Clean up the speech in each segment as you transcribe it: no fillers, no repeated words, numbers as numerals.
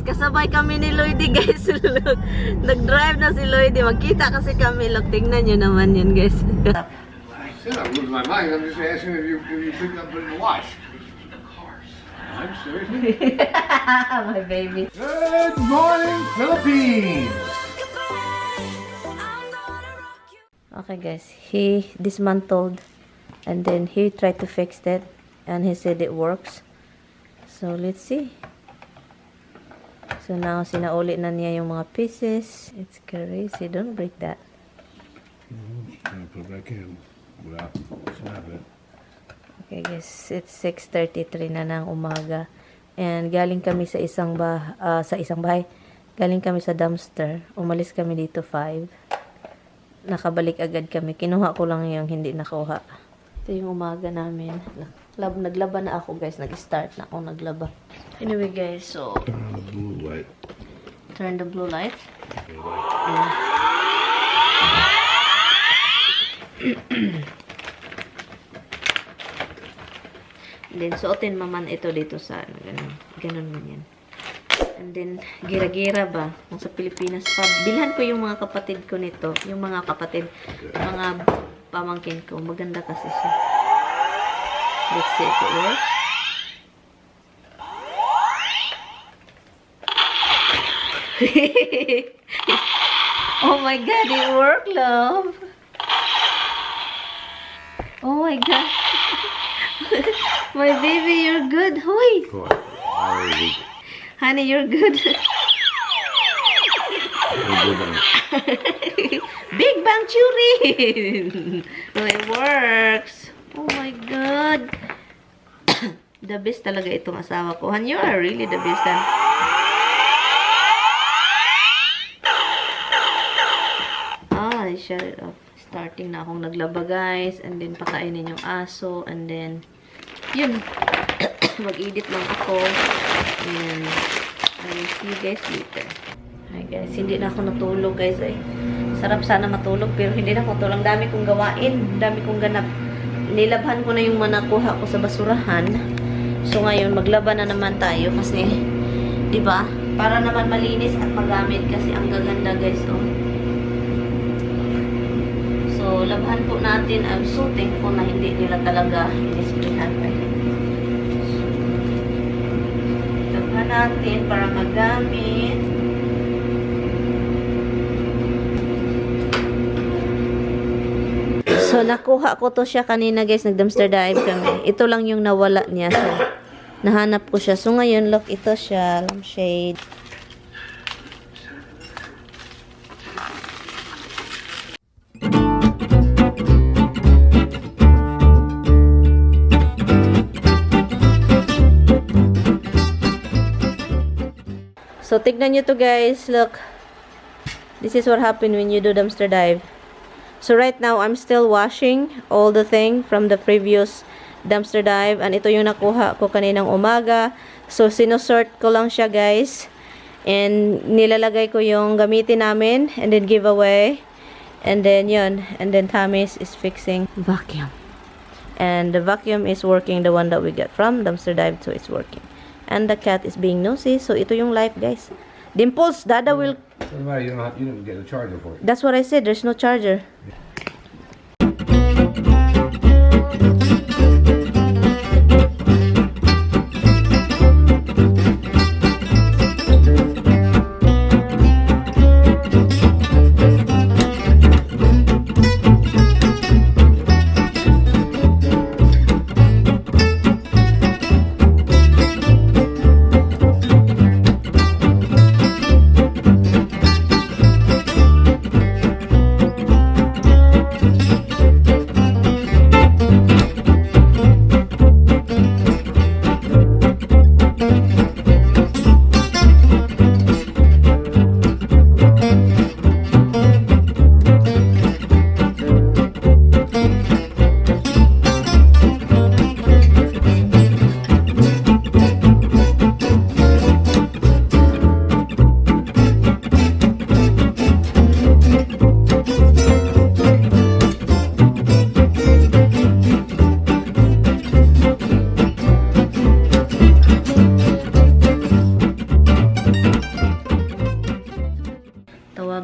kasabay kami ni Lloydie guys. Look, nag-drive na si Lloydie. Magkita kasi kami. Look, tingnan nyo naman yun guys. I said I'm losing my mind. I'm just asking if you picked up in the wash. I'm serious. My baby. Good morning, Philippines. Okay guys, he dismantled and then he tried to fix that and he said it works. So let's see. So now sinauli na niya yung mga pieces. It's crazy. Don't break that. Put it back in without snapping it. Okay guys, it's 6:33 na ng umaga. And galing kami sa isang bahay. Galing kami sa dumpster. Umalis kami dito 5. Nakabalik agad kami. Kinuha ko lang yung hindi nakuha. Ito yung umaga namin. Naglaba na ako guys. Nag-start na ako naglaba. Anyway guys, so Turn on the blue light. turn the blue light. And then suotin maman ito dito sa ganun man yan. And then gira-gira ba kung sa Pilipinas pa. Bilhan ko yung mga kapatid ko nito, yung mga kapatid, mga pamangkin ko. Maganda kasi siya. Let's see if it works. Oh my god, it worked, love. Oh my god. My baby, you're good. Hoy. Honey, you're good. Big Bang Theory. So it works. Oh my god. The best talaga itong asawa ko. Han, you are really the best. I shut it off. Starting na akong naglaba guys. And then pakainin yung aso. And then yun. Mag-edit lang ako. And I will see you guys later. Hi guys, hindi na ako natulog guys eh. Sarap sana matulog pero hindi na ako tulog. Dami kong gawain. Dami kong ganap. Nilabhan ko na yung manakuha ko sa basurahan. So ngayon, maglaban na naman tayo kasi, di ba? Para naman malinis at magamit kasi ang gaganda guys. Oh. So, labhan po natin. I'm so thankful na hindi nila talaga inisplihan kayo. Labhan natin para magamit. So, nakuha ko to siya kanina guys. Nag-dumpster dive kami. Ito lang yung nawala niya. So, nahanap ko siya. So, ngayon, look, ito siya. Lampshade. So, tignan nyo to guys. Look. This is what happened when you do dumpster dive. So, right now, I'm still washing all the thing from the previous dumpster dive. And ito yung nakuha ko kaninang umaga. So, sinusort ko lang siya guys. And nilalagay ko yung gamitin namin. And then give away. And then yun. And then Tamis is fixing vacuum. And the vacuum is working. The one that we got from dumpster dive. So, it's working. And the cat is being nosy. So, ito yung life, guys. Dimples, Dada will... You didn't get a charger for it. That's what I said. There's no charger.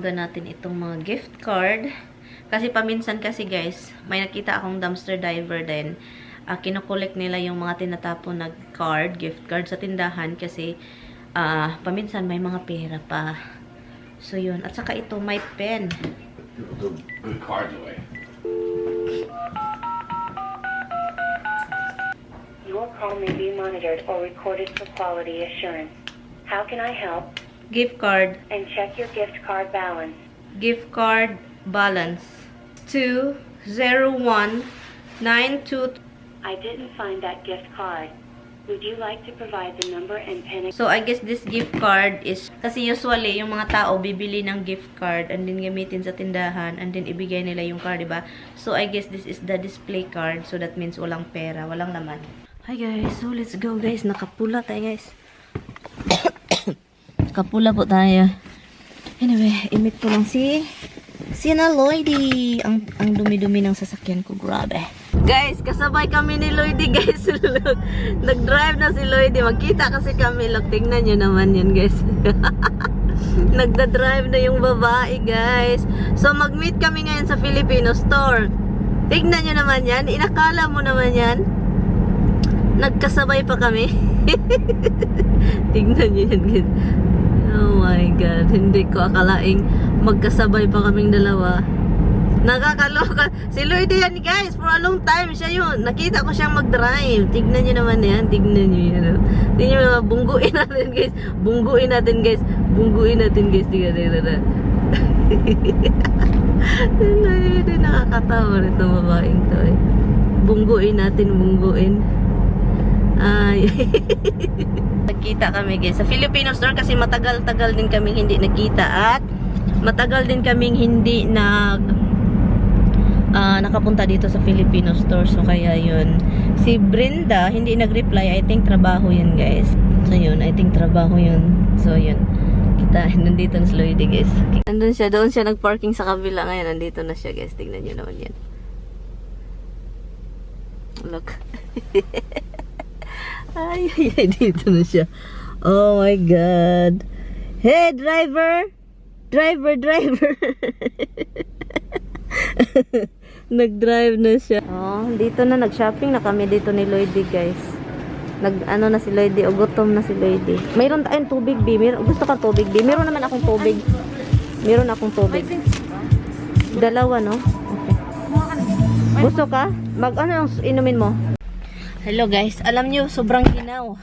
tatawagan natin itong mga gift card. Kasi paminsan kasi guys, may nakita akong dumpster diver din. Kinokollect nila yung mga tinatapon na card, gift card sa tindahan kasi paminsan may mga pera pa. So yun. At saka ito, may pen. Good cards away. Your call may be monitored or recorded for quality assurance. How can I help? Gift card. And check your gift card balance. Gift card balance. 20192. I didn't find that gift card. Would you like to provide the number and PIN? So, I guess this gift card is, kasi usually, yung mga tao bibili ng gift card and then gamitin sa tindahan and then ibigay nila yung card, diba? So, I guess this is the display card. So, that means walang pera, walang laman. Hi guys, so let's go guys. Nakapula tayo guys. Nakapula po tayo. Anyway, imit ko lang si na Lloydie. Ang dumi-dumi ng sasakyan ko, grabe. Guys, kasabay kami ni Lloydie guys. Look, nag-drive na si Lloydie. Magkita kasi kami. Look, tingnan nyo naman yan guys. Nagda-drive na yung babae guys. So mag-meet kami ngayon sa Filipino store. Tingnan nyo naman yan. Inakala mo naman yan. Nagkasabay pa kami. Tingnan nyo yan guys. Oh my God. Hindi ko akalaing magkasabay pa kaming dalawa. Nakakaloka. Si Lloydie yan guys. For a long time siya yun. Nakita ko siyang mag-drive. Tignan nyo naman yan. Tignan nyo yan. Tignan nyo naman. Bungguin natin guys. Bungguin natin guys. Bungguin natin guys. Tignan nyo naman. Hindi nakakatawa nito babaeng to eh. Bungguin natin. Bungguin. Ay. Nagkita kami guys sa Filipino store kasi matagal-tagal din kaming hindi nagkita at matagal din kaming hindi nakapunta dito sa Filipino store. So kaya yun. Si Brenda hindi nag-reply. I think trabaho yun guys. So yun, I think trabaho yun. So yun. Kita, nandito na si Lloydie guys. Nandun siya, doon siya nag-parking sa kabila. Ngayon, nandito na siya guys. Tignan nyo naman yan. Look. Ay, dito na siya. Oh my God. Hey, driver! Driver! Nag-drive na siya. Oh, dito na, nag-shopping na kami dito ni Lloydie, guys. Nag-ano na si Lloydie, o gutom na si Lloydie. Mayroon tayong tubig, B. Gusto ka tubig, B? Meron naman akong tubig. Meron akong tubig. Dalawa, no? Okay. Gusto ka? Ano ang inumin mo? Hello guys, alam nyo, sobrang ginaw.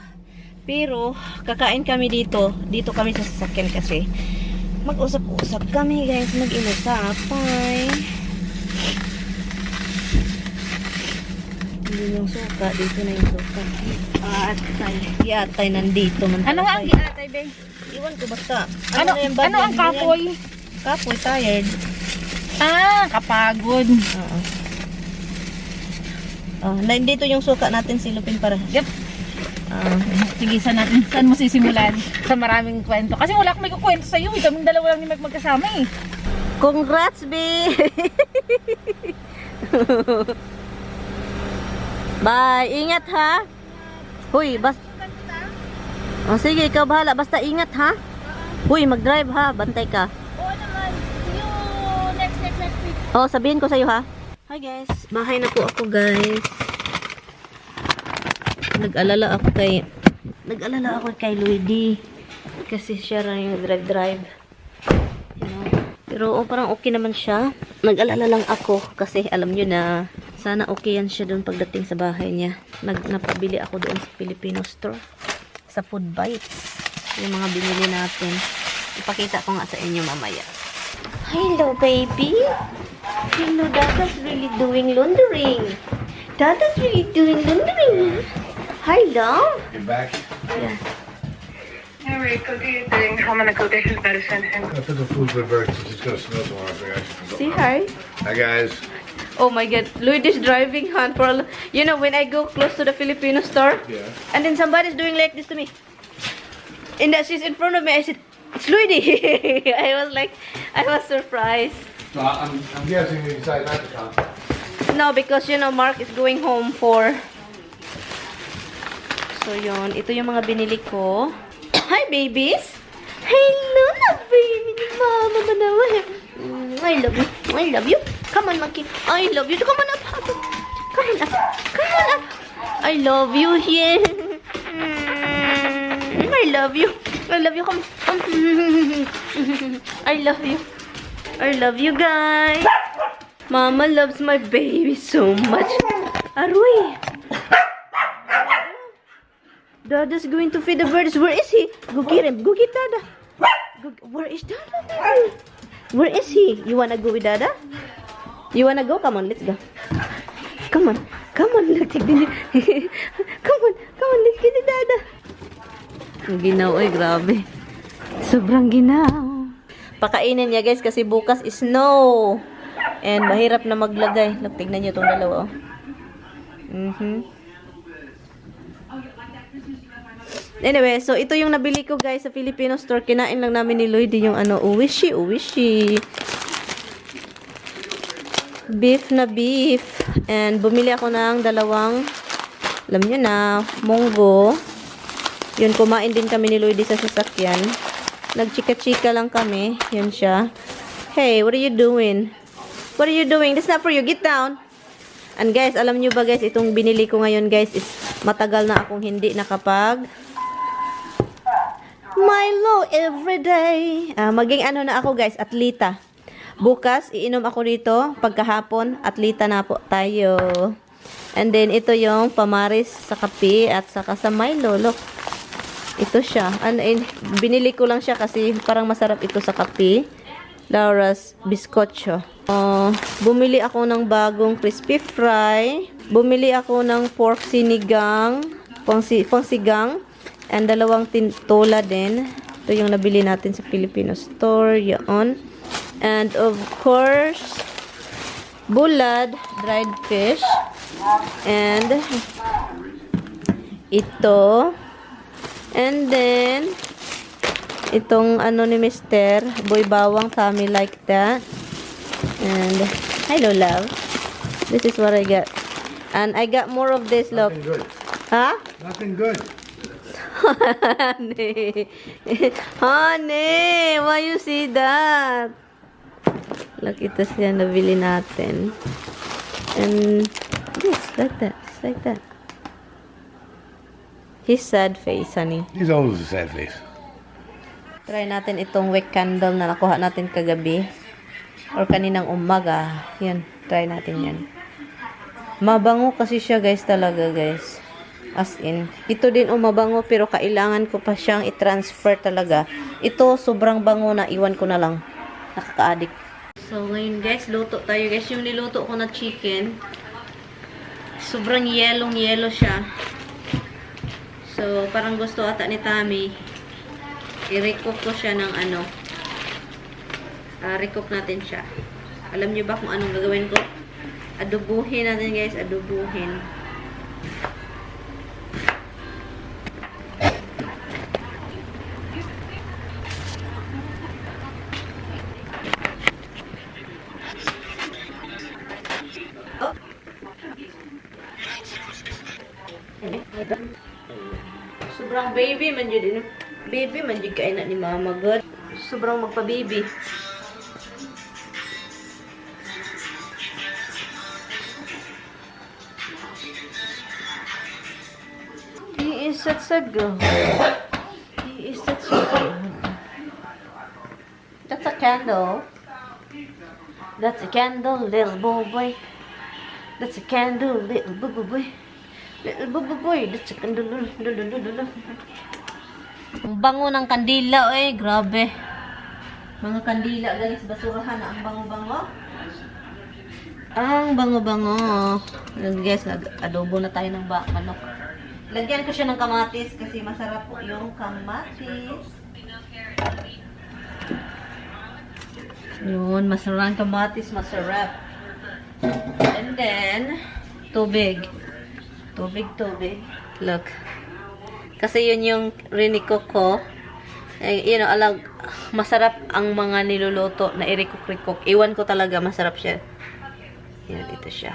Pero, kakain kami dito. Dito kami sa sasakyan kasi. Mag-usap-usap kami guys, mag-inusapay. Hindi yung suka, dito na yung suka. Atay, nandito man. Ano nga ang giatay, be? Iwan ko basta. Ano ang kapoy? Kapoy, tired. Kapagod. Oo. Nandito yung suka natin, silupin para. Yep. Sige, saan mo sisimulan? Sa maraming kwento. Kasi wala akong may kukwento sa'yo. Kaming dalawa lang ni Mike magkasama eh. Congrats, B! Bye! Ingat ha! Huy, sige, ikaw bahala. Basta ingat ha! Huy, mag-drive ha! Bantay ka. Oo naman. See you next week. Sabihin ko sa'yo ha. Hi guys, bahay na po ako guys. Nag-alala ako kay Lloydie kasi siya rin yung drive. You know? Pero parang okay naman siya. Nag-alala lang ako kasi alam nyo na sana okay yan siya doon pagdating sa bahay niya. Napabili ako doon sa Filipino store. Sa Food Bites. Yung mga binili natin. Ipakita ko nga sa inyo mamaya. Hello baby! Hello, Dada's really doing laundering. Dada's really doing laundering. Hi, love. You're back? Yeah. Alright, go do your thing. I'm gonna go get his medicine. I took the food for birds. It's gonna smell tomorrow. Say hi. Hi, guys. Oh my God, Lloydie's driving hunt for a... You know, when I go close to the Filipino store, Yeah. and then somebody's doing like this to me. And that she's in front of me, I said, it's Lloydie. I was surprised. So I'm guessing you decided not to come. No, because you know, Mark is going home for... So yun, ito yung mga binili ko. Hi babies! Hello na baby! Mama Manawa. I love you. I love you. Come on, Monkey. I love you. Come on up. Come on up. Come on up. I love you here. I love you. I love you. Come. I love you. I love you, guys. Mama loves my baby so much. Arui. Dada's going to feed the birds. Where is he? Go get him. Go get Dada. Where is Dada, baby? Where is he? You wanna go with Dada? You wanna go? Come on, let's go. Come on. Come on, look. Come on. Come on, let's get the Dada. Ang ginaw, ay grabe. Sobrang ginaw. Pakainin niya, guys, kasi bukas is snow. And mahirap na maglagay. Look, tignan niyo itong dalawa, oh. Anyway, so ito yung nabili ko, guys, sa Filipino store. Kinain lang namin ni Lloyd yung uwishi. Beef na beef. And bumili ako ng dalawang, alam nyo na, munggo. Yun, kumain din kami ni Lloyd sa sasakyan. Nagchika-chika lang kami. Yun siya. Hey, what are you doing? What are you doing? That's not for you. Get down. And guys, alam nyo ba, guys, itong binili ko ngayon, guys, is matagal na akong hindi nakapag Milo everyday. Maging na ako, guys, atleta. Bukas, iinom ako dito. Pagkahapon, atleta na po tayo. And then, ito yung pamaris sa kape at saka sa Milo. Look. Ito siya. Binili ko lang siya kasi parang masarap ito sa kape. Laura's Biscocho. Bumili ako ng bagong crispy fry. Bumili ako ng pork sinigang. Pangsigang. And dalawang tintola din. Ito yung nabili natin sa Filipino store. Yan. And of course, bulad, dried fish. And ito. And then, itong ni Mr. Boy Bawang, tummy like that. And, hello, love. This is what I got. And I got more of this, look. Nothing good. Huh? Nothing good. Honey. Honey, why you see that? Look, ito siya nabili natin. And this, like that. Just like that. His sad face, honey. He's always a sad face. Try natin itong wick candle na nakuha natin kagabi. Or kaninang umaga. Yan, try natin yan. Mabango kasi siya, guys, talaga, guys. As in, ito din mabango pero kailangan ko pa siyang i-transfer talaga. Ito sobrang bango na, iwan ko na lang. Nakaka-addict. So ngayon, guys, luto tayo, guys. Yung niluto ko na chicken, sobrang yellow siya. So parang gusto ata ni Tammy i-recook ko siya ng recook natin siya. Alam niyo ba kung anong gagawin ko? Adobuhin natin, guys, adobuhin. Sobrang baby man yun. Baby man yun kain na ni mama. God. Sobrang magpa-baby. He is such a good. He is such a good. That's a candle. That's a candle, little boy. That's a candle, little boy. Little boy, that's a candle. Ang bango ng kandila, grabe. Mga kandila, guys, basurahan na ang bango-bango. Ang bango-bango. Guys, adobo na tayo ng manok. Lagyan ko siya ng kamatis kasi masarap po yung kamatis. Yun, masarap ang kamatis, masarap. And then, tubig. Tubig. Look. Kasi yun yung rinikok ko. Masarap ang mga niluluto na irikok-rikok. Iwan ko talaga, masarap siya. Yan, ito siya.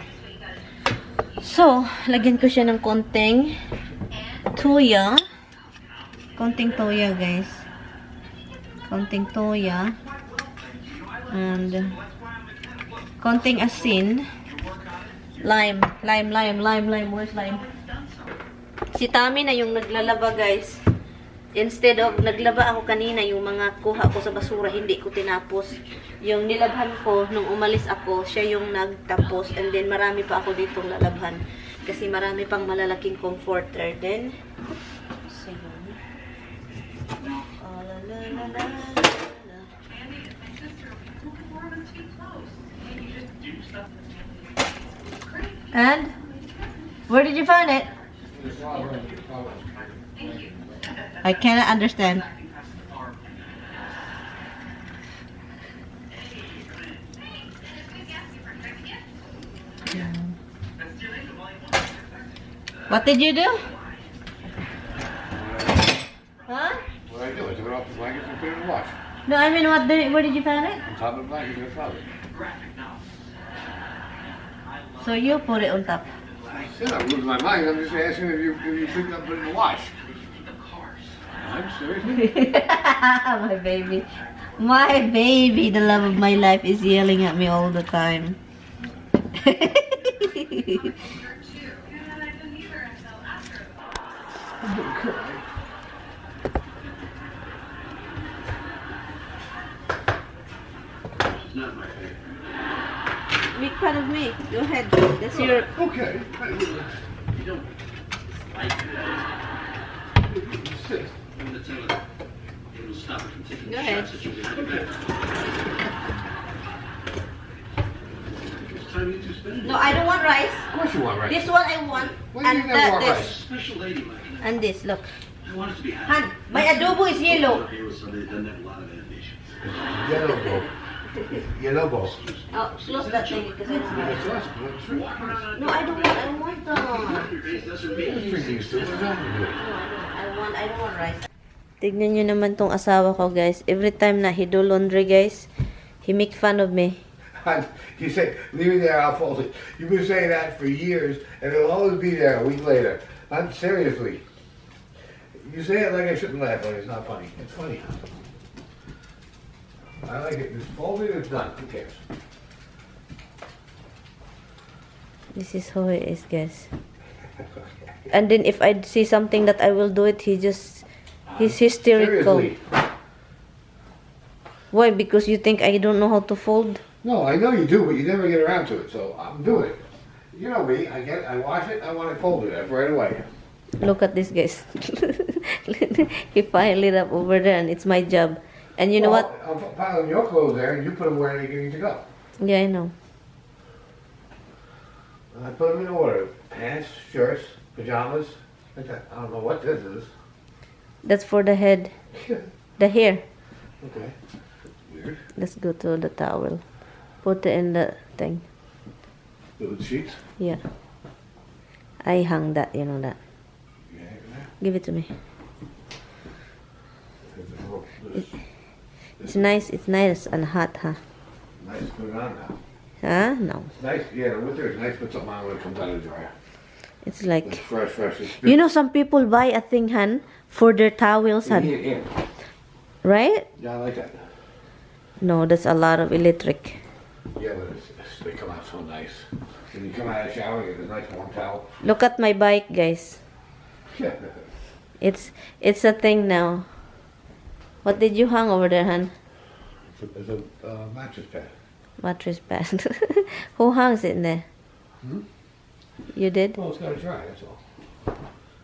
So, lagyan ko siya ng konting toya. Konting toya, guys. Konting toya. And konting asin. Lime. Where's lime? Si Tami na yung naglalaba, guys. Instead of naglaba ako kanina, yung mga kuha ko sa basura, hindi ko tinapos. Yung nilabhan ko, nung umalis ako, siya yung nagtapos. And then, marami pa ako ditong lalabhan. Kasi marami pang malalaking comforter. Then, so yun. Oh, la, la, la, la, la. And, where did you find it? I cannot understand. What did you do? Huh? What I do, I took it off the blankets and put it in the wash. No, I mean, where did you find it? On top of the blanket in the closet. So you put it on top. I said I'm losing my mind. I'm just asking if you picked it up and put it in the wash. I'm serious. My baby. My baby, the love of my life, is yelling at me all the time. Not my favorite. Make fun of me. Go ahead. That's your... Okay. You don't like it. Sit. I'm gonna tell her. It'll stop her from taking Go the ahead. shots that you're gonna do. It's time you two spend it. No, I don't want rice. Of course you want rice. This one I want. What do you And mean you want this. rice? Special lady, Mike. And this, look. I want us to be happy. Han, my adobo is yellow. I'm here with somebody that doesn't have a lot of ambition. Yellow bowl. Yellow bowl. Oh, close that thing because I don't That's want us. That's true. Walking around No, I don't want that. your face doesn't Let's mean drink these two. What's that to do? I don't want rice. Tignan nyo naman tong asawa ko, guys. Every time na he do laundry, guys, he make fun of me. You say, leave it there, I'll fold it. You've been saying that for years, and it'll always be there a week later. Seriously. You say it like I shouldn't laugh, but it's not funny. It's funny. I like it. It's folded, it's done. Who cares? This is how it is, guys. And then if I see something that I will do it, he's hysterical. Seriously. Why? Because you think I don't know how to fold? No, I know you do, but you never get around to it, so I'm doing it. You know me, I wash it, I want it folded right away. Look at this, guys. He piled it up over there, and it's my job. And you know what? I'm piling your clothes there, and you put them where they need to go. Yeah, I know. I put them in order. Pants, shirts, pajamas. I don't know what this is. That's for the head. The hair. Okay. Weird. Let's go to the towel. Put it in the thing. Little sheets. Yeah. I hung that, you know that. Yeah, yeah. Give it to me. This. It's nice and hot, huh? Nice, put it on now. Huh? No. Nice, yeah, the winter is nice, put something on when it comes out of the dryer. It's It's like, fresh. It's you know, some people buy a thing, Han, for their towels, Han. Yeah. Right? Yeah, I like that. No, that's a lot of electric. Yeah, but they come out so nice. When you come out of the shower, you get a nice warm towel. Look at my bike, guys. It's a thing now. What did you hang over there, Han? It's a mattress pad. Mattress pad. Who hangs it in there? Hmm? You did? Well, it's got to dry, that's all.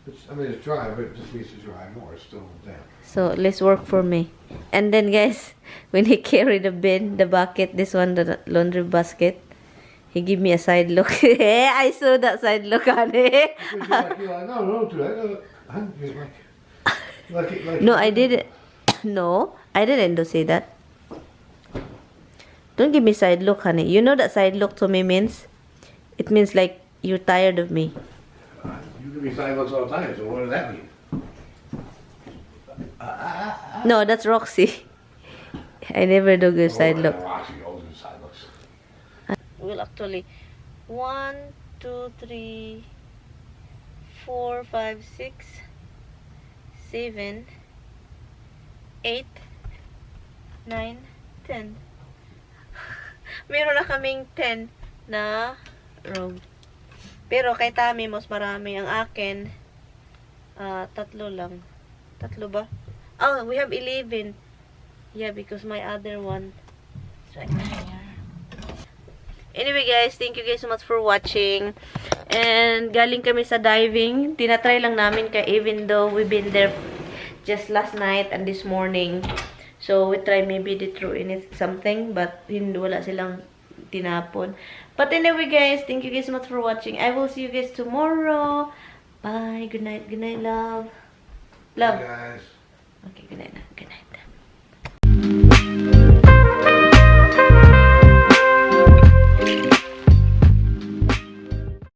It's dry, but it just needs to dry more. It's still damp. So let's work for me. And then, guys, when he carried the bin, the bucket, this one, the laundry basket, he gave me a side look. I saw that side look on it. You're like, no, don't do that. Like, No, I didn't. No, I didn't do say that. Don't give me side look, honey. You know that side look to me means? It means like you're tired of me. You give me side looks all the time, so what does that mean? No, that's Roxy. I never do good side look. Roxy always gives side looks. Well, actually, 1, 2, 3, 4, 5, 6, 7, 8, 9, 10. Meron na kaming 10 na robe. Pero kay Tami, mas marami. Ang akin, 3 lang. 3 ba? Oh, we have 11. Yeah, because my other one is right here. Anyway guys, thank you guys so much for watching. And galing kami sa diving. Tinatry lang namin even though we've been there just last night and this morning. So we try maybe they throw in it something, but hindi, wala silang tinapon. But anyway guys, thank you guys so much for watching. I will see you guys tomorrow. Bye. Good night. Good night, love. Love. Hey guys. Okay, good night. Good night.